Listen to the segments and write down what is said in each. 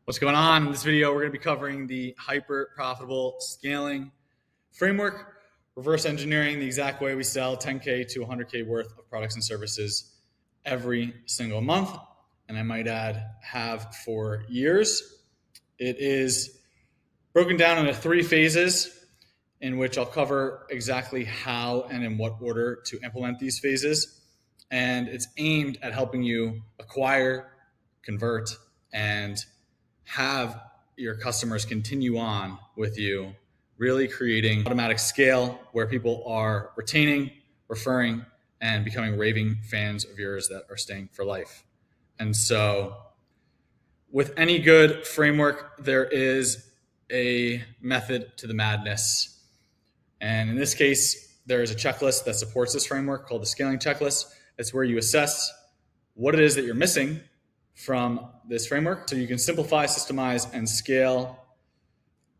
What's going on? In this video, we're going to be covering the hyper profitable scaling framework, reverse engineering the exact way we sell 10K to 100K worth of products and services every single month. And I might add, have for years. It is broken down into 3 phases in which I'll cover exactly how and in what order to implement these phases. And it's aimed at helping you acquire, convert, and have your customers continue on with you, really creating automatic scale where people are retaining, referring, and becoming raving fans of yours that are staying for life. And so with any good framework, there is a method to the madness. And in this case, there is a checklist that supports this framework called the scaling checklist. It's where you assess what it is that you're missing from this framework so you can simplify, systemize, and scale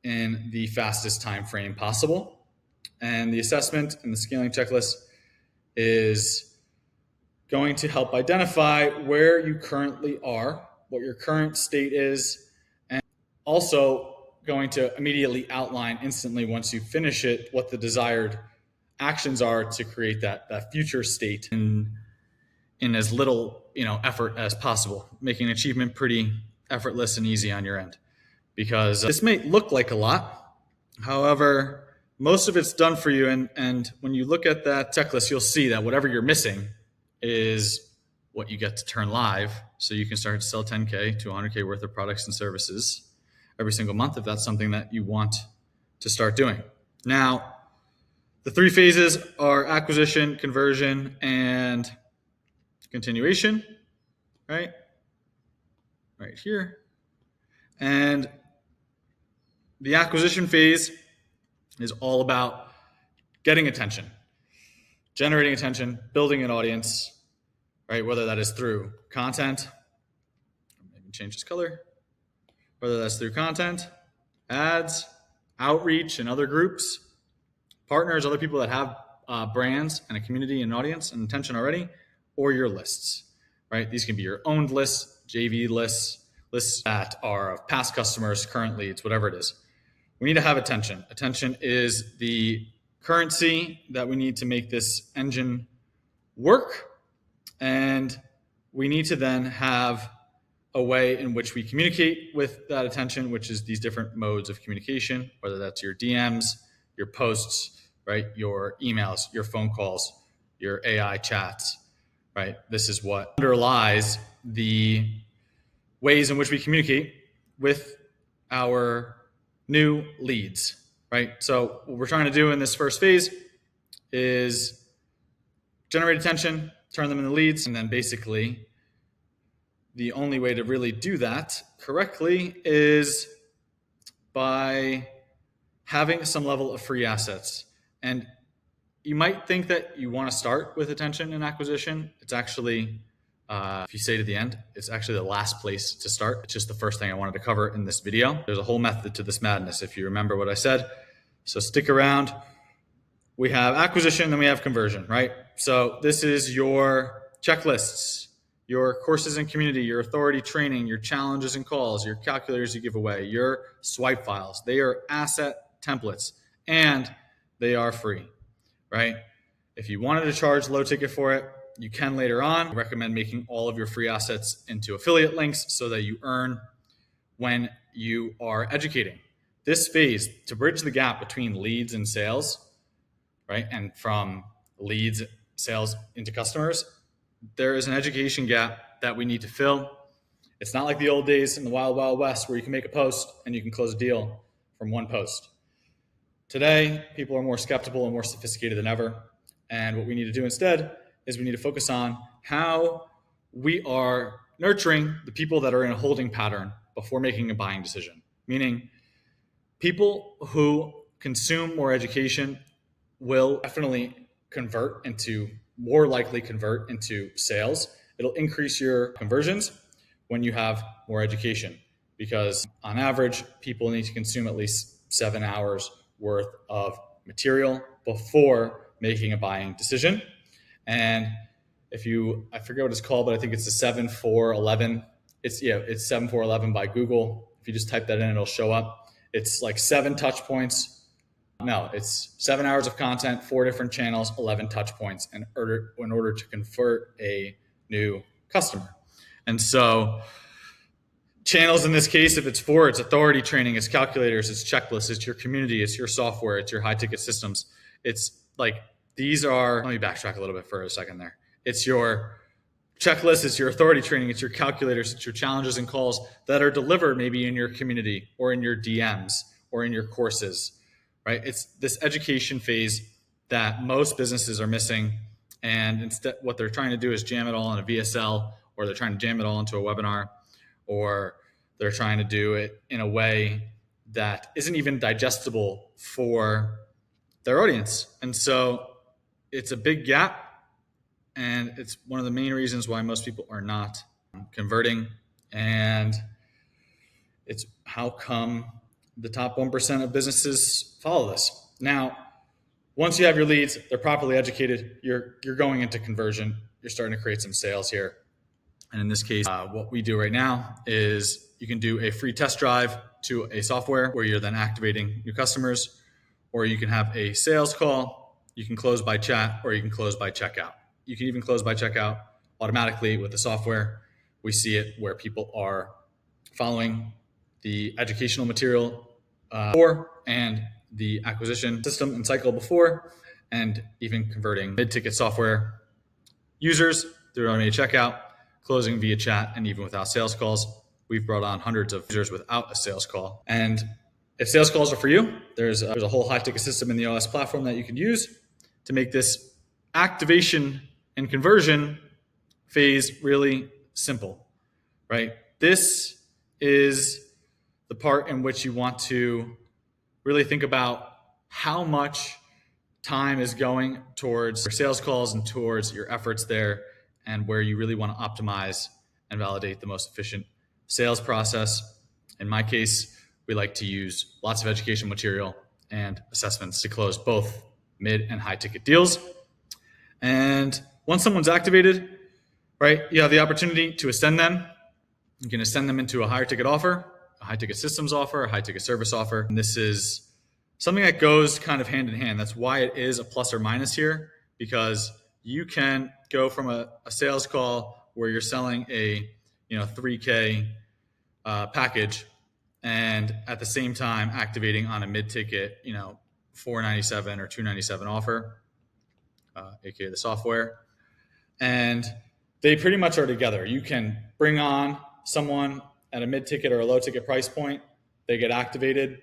in the fastest time frame possible. And the assessment and the scaling checklist is going to help identify where you currently are, what your current state is, and also going to immediately outline instantly once you finish it what the desired actions are to create that future state in as little effort as possible, making achievement pretty effortless and easy on your end. Because this may look like a lot, however, most of it's done for you. And when you look at that checklist, you'll see that whatever you're missing is what you get to turn live. So you can start to sell 10K to 100K worth of products and services every single month if that's something that you want to start doing. Now, the 3 phases are acquisition, conversion, and continuation, right here. And the acquisition phase is all about getting attention, generating attention, building an audience, right? Whether that is through content, maybe change this color, whether that's through content, ads, outreach, and other groups, partners, other people that have brands and a community and audience and attention already, or your lists, right? These can be your owned lists, JV lists, lists that are of past customers, current leads, whatever it is. We need to have attention. Attention is the currency that we need to make this engine work. And we need to then have a way in which we communicate with that attention, which is these different modes of communication, whether that's your DMs, your posts, right? Your emails, your phone calls, your AI chats, right? This is what underlies the ways in which we communicate with our new leads, right? So what we're trying to do in this first phase is generate attention, turn them into leads, and then basically the only way to really do that correctly is by having some level of free assets. And you might think that you want to start with attention and acquisition. It's actually, if you stay to the end, it's actually the last place to start. It's just the first thing I wanted to cover in this video. There's a whole method to this madness, if you remember what I said. So stick around. We have acquisition, then we have conversion, right? So this is your checklists, your courses and community, your authority training, your challenges and calls, your calculators you give away, your swipe files. They are asset templates and they are free. Right? If you wanted to charge low ticket for it, you can later on. I recommend making all of your free assets into affiliate links so that you earn when you are educating. This phase, to bridge the gap between leads and sales, right? And from leads, sales into customers, there is an education gap that we need to fill. It's not like the old days in the wild, wild west where you can make a post and you can close a deal from one post. Today, people are more skeptical and more sophisticated than ever. And what we need to do instead is we need to focus on how we are nurturing the people that are in a holding pattern before making a buying decision. Meaning, people who consume more education will definitely more likely convert into sales. It'll increase your conversions when you have more education, because on average, people need to consume at least 7 hours worth of material before making a buying decision. And I forget what it's called, but I think it's the 7-4-11. It's 7-4-11 by Google. If you just type that in, it'll show up. It's like 7 touch points. No, it's 7 hours of content, 4 different channels, 11 touch points in order to convert a new customer. And so channels in this case, if it's authority training, it's calculators, it's checklists, it's your community, it's your software, it's your high ticket systems. It's like, these are, let me backtrack a little bit for a second there. It's your checklist, it's your authority training, it's your calculators, it's your challenges and calls that are delivered maybe in your community or in your DMs or in your courses, right? It's this education phase that most businesses are missing. And instead, what they're trying to do is jam it all in a VSL, or they're trying to jam it all into a webinar, or they're trying to do it in a way that isn't even digestible for their audience. And so it's a big gap. And it's one of the main reasons why most people are not converting. And it's how come the top 1% of businesses follow this. Now, once you have your leads, they're properly educated, you're going into conversion, you're starting to create some sales here. And in this case, what we do right now is you can do a free test drive to a software where you're then activating new customers, or you can have a sales call, you can close by chat, or you can close by checkout. You can even close by checkout automatically with the software. We see it where people are following the educational material before, and the acquisition system and cycle before, and even converting mid-ticket software users through automated checkout, closing via chat, and even without sales calls. We've brought on hundreds of users without a sales call. And if sales calls are for you, there's a whole high ticket system in the OS platform that you can use to make this activation and conversion phase really simple, right? This is the part in which you want to really think about how much time is going towards your sales calls and towards your efforts there, and where you really want to optimize and validate the most efficient sales process. In my case, we like to use lots of education material and assessments to close both mid and high ticket deals. And once someone's activated, right, you have the opportunity to ascend them. You can ascend them into a higher ticket offer, a high ticket systems offer, a high ticket service offer. And this is something that goes kind of hand in hand. That's why it is a plus or minus here, because you can go from a sales call where you're selling a $3K package, and at the same time activating on a mid-ticket $497 or $297 offer, aka the software, and they pretty much are together. You can bring on someone at a mid-ticket or a low-ticket price point, they get activated,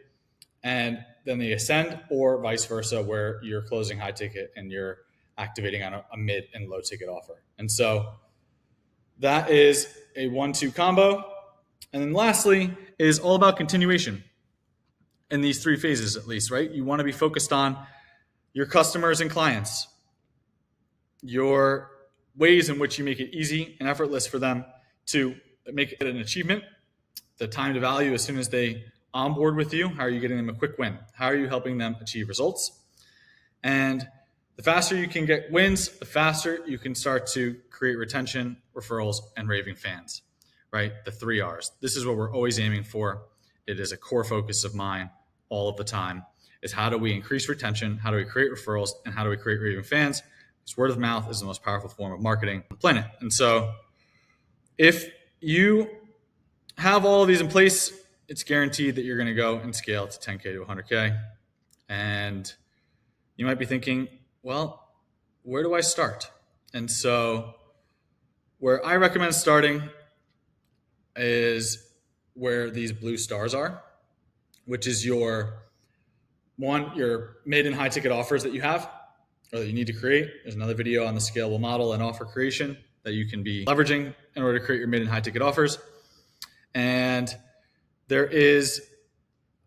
and then they ascend, or vice versa, where you're closing high ticket and you're activating on a mid and low ticket offer. And so that is a 1-2 combo. And then lastly is all about continuation in these 3 phases, at least, right? You want to be focused on your customers and clients, your ways in which you make it easy and effortless for them to make it an achievement, the time to value as soon as they onboard with you. How are you getting them a quick win? How are you helping them achieve results? And the faster you can get wins, the faster you can start to create retention, referrals, and raving fans, right? The 3 R's. This is what we're always aiming for. It is a core focus of mine all of the time, is how do we increase retention? How do we create referrals? And how do we create raving fans? Because word of mouth is the most powerful form of marketing on the planet. And so if you have all of these in place, it's guaranteed that you're going to go and scale to 10K to 100K. And you might be thinking, well, where do I start? And so where I recommend starting is where these blue stars are, which is your mid and high ticket offers that you have, or that you need to create. There's another video on the scalable model and offer creation that you can be leveraging in order to create your mid and high ticket offers. And there is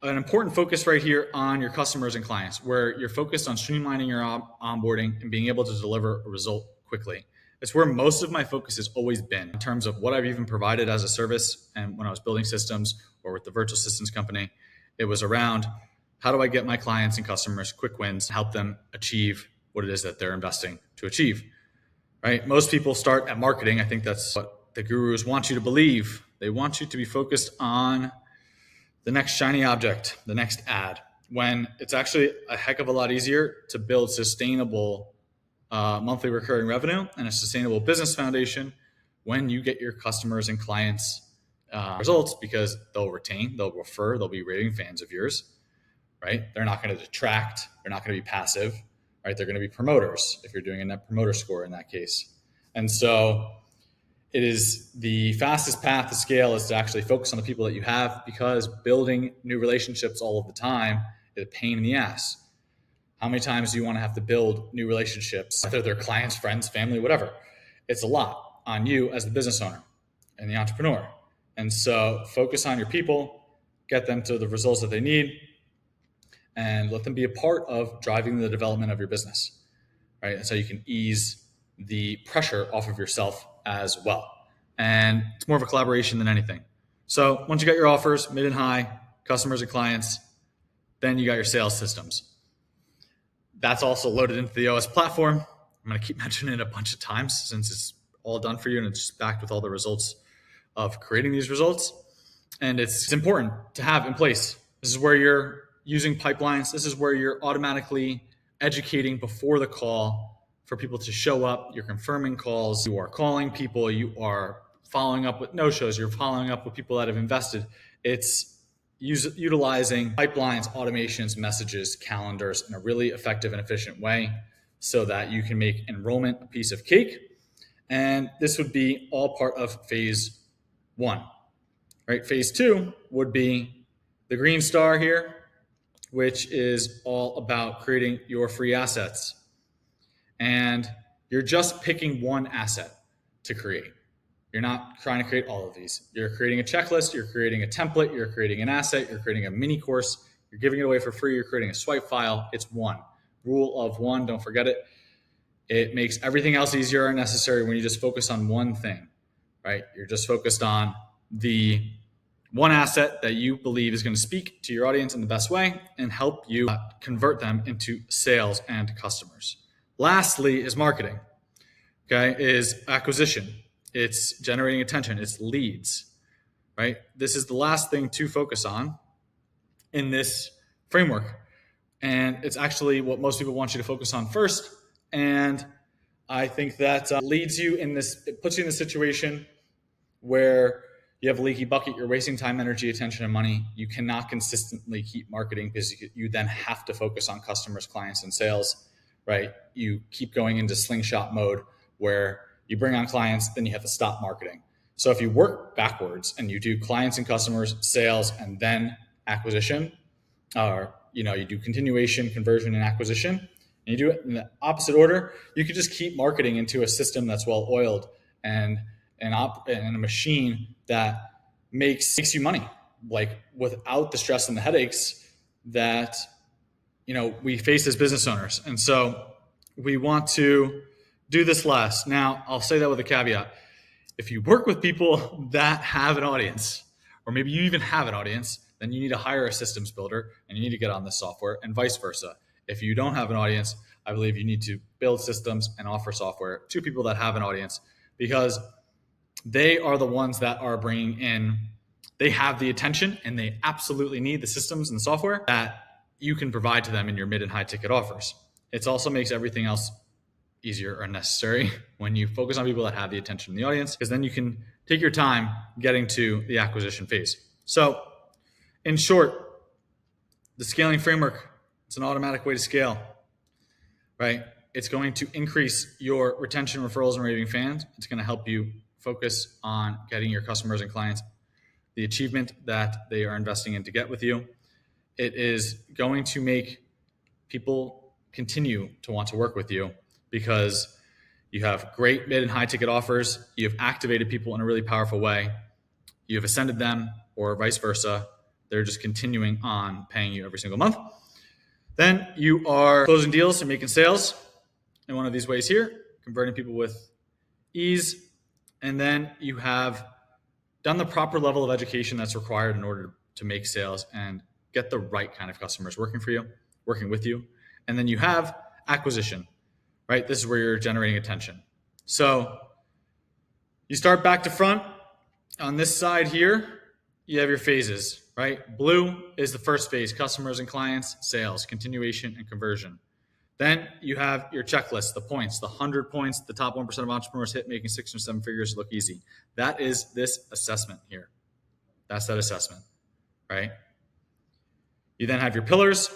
an important focus right here on your customers and clients, where you're focused on streamlining your onboarding and being able to deliver a result quickly. It's where most of my focus has always been in terms of what I've even provided as a service. And when I was building systems or with the virtual systems company, it was around how do I get my clients and customers quick wins, help them achieve what it is that they're investing to achieve, right? Most people start at marketing. I think that's what the gurus want you to believe. They want you to be focused on the next shiny object, the next ad, when it's actually a heck of a lot easier to build sustainable monthly recurring revenue and a sustainable business foundation when you get your customers and clients results, because they'll retain, they'll refer, they'll be raving fans of yours, right? They're not going to detract. They're not going to be passive, right? They're going to be promoters if you're doing a net promoter score in that case. And so it is the fastest path to scale is to actually focus on the people that you have, because building new relationships all of the time is a pain in the ass. How many times do you want to have to build new relationships, whether they're clients, friends, family, whatever? It's a lot on you as the business owner and the entrepreneur. And so focus on your people, get them to the results that they need, and let them be a part of driving the development of your business, right? And so you can ease the pressure off of yourself as well. And it's more of a collaboration than anything. So once you got your offers, mid and high, customers and clients, then you got your sales systems. That's also loaded into the OS platform. I'm going to keep mentioning it a bunch of times since it's all done for you and it's backed with all the results of creating these results. And it's important to have in place. This is where you're using pipelines. This is where you're automatically educating before the call for people to show up. You're confirming calls. You are calling people. You are following up with no-shows. You're following up with people that have invested. It's utilizing pipelines, automations, messages, calendars in a really effective and efficient way so that you can make enrollment a piece of cake. And this would be all part of phase 1, right? Phase 2 would be the green star here, which is all about creating your free assets. And you're just picking one asset to create. You're not trying to create all of these. You're creating a checklist, you're creating a template, you're creating an asset, you're creating a mini course, you're giving it away for free, you're creating a swipe file. It's one. Rule of one, don't forget it. It makes everything else easier and necessary when you just focus on one thing, right? You're just focused on the one asset that you believe is going to speak to your audience in the best way and help you convert them into sales and customers. Lastly is marketing, okay, is acquisition. It's generating attention. It's leads, right? This is the last thing to focus on in this framework. And it's actually what most people want you to focus on first. And I think that leads you in this, it puts you in the situation where you have a leaky bucket, you're wasting time, energy, attention, and money. You cannot consistently keep marketing because you then have to focus on customers, clients, and sales, right? You keep going into slingshot mode where you bring on clients, then you have to stop marketing. So if you work backwards and you do clients and customers, sales, and then acquisition, or you do continuation, conversion, and acquisition, and you do it in the opposite order, you could just keep marketing into a system that's well oiled and a machine that makes you money, like without the stress and the headaches that we face as business owners. And so we want to do this last. Now, I'll say that with a caveat. If you work with people that have an audience, or maybe you even have an audience, then you need to hire a systems builder and you need to get on this software, and vice versa. If you don't have an audience, I believe you need to build systems and offer software to people that have an audience, because they are the ones that are bringing in, they have the attention and they absolutely need the systems and the software that you can provide to them in your mid and high ticket offers. It also makes everything else easier or necessary when you focus on people that have the attention in the audience, because then you can take your time getting to the acquisition phase. So in short, the scaling framework, it's an automatic way to scale, right? It's going to increase your retention, referrals, and raving fans. It's going to help you focus on getting your customers and clients the achievement that they are investing in to get with you. It is going to make people continue to want to work with you because you have great mid and high ticket offers. You have activated people in a really powerful way. You have ascended them, or vice versa. They're just continuing on paying you every single month. Then you are closing deals and making sales in one of these ways here, converting people with ease. And then you have done the proper level of education that's required in order to make sales and get the right kind of customers working for you, working with you. And then you have acquisition, right? This is where you're generating attention. So you start back to front on this side here. you have your phases, right? Blue is the first phase, customers and clients, sales, continuation, and conversion. Then you have your checklist, the points, the 100 points the top 1% of entrepreneurs hit making 6 or 7 figures look easy. That is this assessment here. That's that assessment, right? You then have your pillars,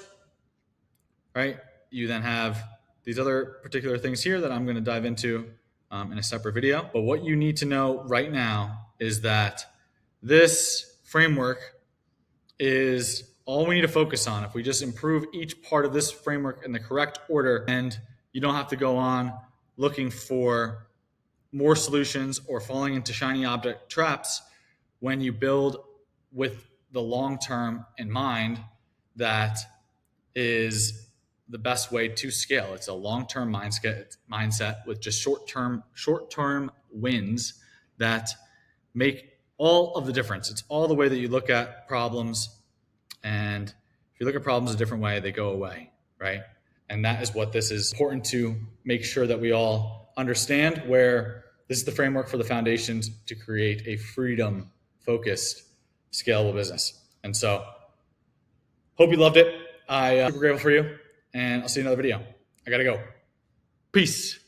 right? You then have these other particular things here that I'm going to dive into in a separate video. But what you need to know right now is that this framework is all we need to focus on. If we just improve each part of this framework in the correct order, and you don't have to go on looking for more solutions or falling into shiny object traps when you build with the long term in mind, that is the best way to scale. It's a long-term mindset with just short-term wins that make all of the difference. It's all the way that you look at problems, and if you look at problems a different way, they go away, right? And that is what this is important to make sure that we all understand, where this is the framework for the foundations to create a freedom-focused, scalable business. And so hope you loved it. I'm super grateful for you, and I'll see you in another video. I gotta go. Peace.